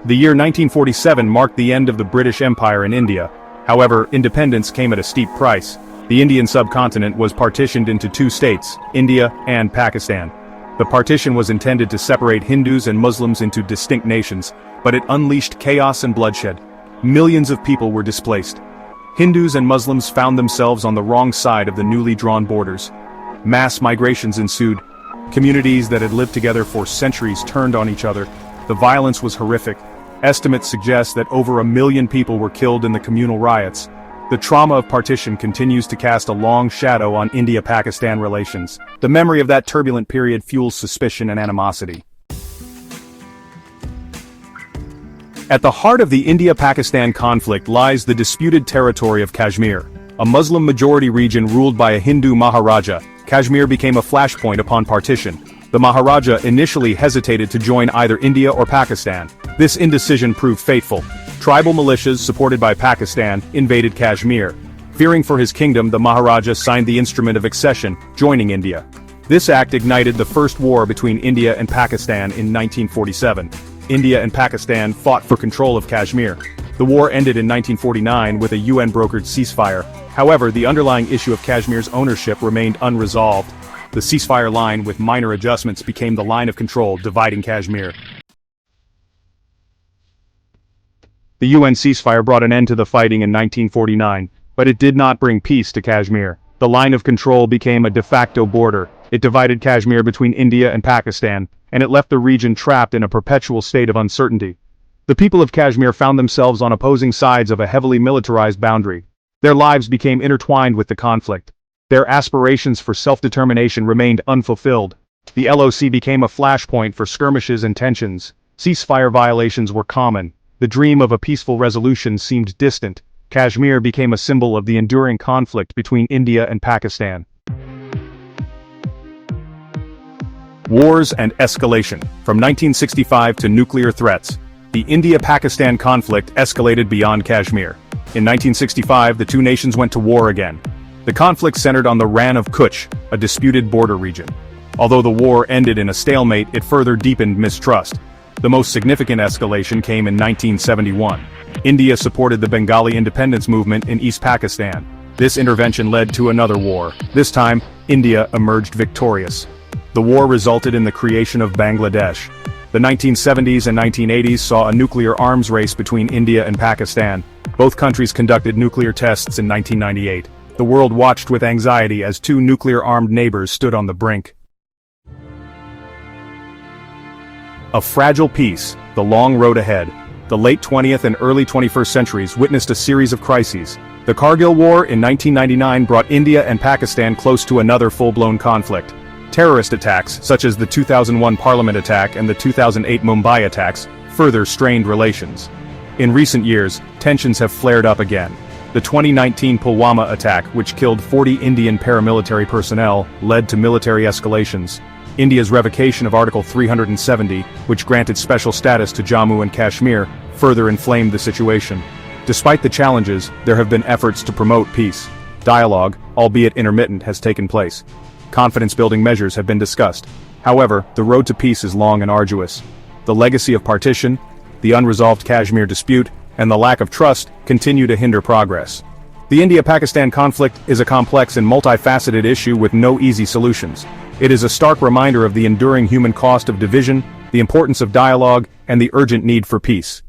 The year 1947 marked the end of the British Empire in India. However, independence came at a steep price. The Indian subcontinent was partitioned into two states, India and Pakistan. The partition was intended to separate Hindus and Muslims into distinct nations, but it unleashed chaos and bloodshed. Millions of people were displaced. Hindus and Muslims found themselves on the wrong side of the newly drawn borders. Mass migrations ensued. Communities that had lived together for centuries turned on each other. The violence was horrific. Estimates suggest that over 1 million people were killed in the communal riots. The trauma of partition continues to cast a long shadow on India-Pakistan relations. The memory of that turbulent period fuels suspicion and animosity. At the heart of the India-Pakistan conflict lies the disputed territory of Kashmir. A Muslim-majority region ruled by a Hindu Maharaja, Kashmir became a flashpoint upon partition. The Maharaja initially hesitated to join either India or Pakistan. This indecision proved fateful. Tribal militias supported by Pakistan invaded Kashmir. Fearing for his kingdom, the Maharaja signed the instrument of accession, joining India. This act ignited the first war between India and Pakistan in 1947. India and Pakistan fought for control of Kashmir. The war ended in 1949 with a UN-brokered ceasefire. However, the underlying issue of Kashmir's ownership remained unresolved. The ceasefire line, with minor adjustments, became the line of control dividing Kashmir. The UN ceasefire brought an end to the fighting in 1949, but it did not bring peace to Kashmir. The line of control became a de facto border. It divided Kashmir between India and Pakistan, and it left the region trapped in a perpetual state of uncertainty. The people of Kashmir found themselves on opposing sides of a heavily militarized boundary. Their lives became intertwined with the conflict. Their aspirations for self-determination remained unfulfilled. The LOC became a flashpoint for skirmishes and tensions. Ceasefire violations were common. The dream of a peaceful resolution seemed distant. Kashmir became a symbol of the enduring conflict between India and Pakistan. Wars and escalation. From 1965 to nuclear threats, the India-Pakistan conflict escalated beyond Kashmir. In 1965, the two nations went to war again. The conflict centered on the Rann of Kutch, a disputed border region. Although the war ended in a stalemate, it further deepened mistrust. The most significant escalation came in 1971. India supported the Bengali independence movement in East Pakistan. This intervention led to another war. This time, India emerged victorious. The war resulted in the creation of Bangladesh. The 1970s and 1980s saw a nuclear arms race between India and Pakistan. Both countries conducted nuclear tests in 1998. The world watched with anxiety as two nuclear-armed neighbors stood on the brink. A fragile peace, the long road ahead. The late 20th and early 21st centuries witnessed a series of crises. The Kargil War in 1999 brought India and Pakistan close to another full-blown conflict. Terrorist attacks, such as the 2001 Parliament attack and the 2008 Mumbai attacks, further strained relations. In recent years, tensions have flared up again. The 2019 Pulwama attack, which killed 40 Indian paramilitary personnel, led to military escalations. India's revocation of Article 370, which granted special status to Jammu and Kashmir, further inflamed the situation. Despite the challenges, there have been efforts to promote peace. Dialogue, albeit intermittent, has taken place. Confidence-building measures have been discussed. However, the road to peace is long and arduous. The legacy of partition, the unresolved Kashmir dispute, and the lack of trust continue to hinder progress. The India-Pakistan conflict is a complex and multifaceted issue with no easy solutions. It is a stark reminder of the enduring human cost of division, the importance of dialogue, and the urgent need for peace.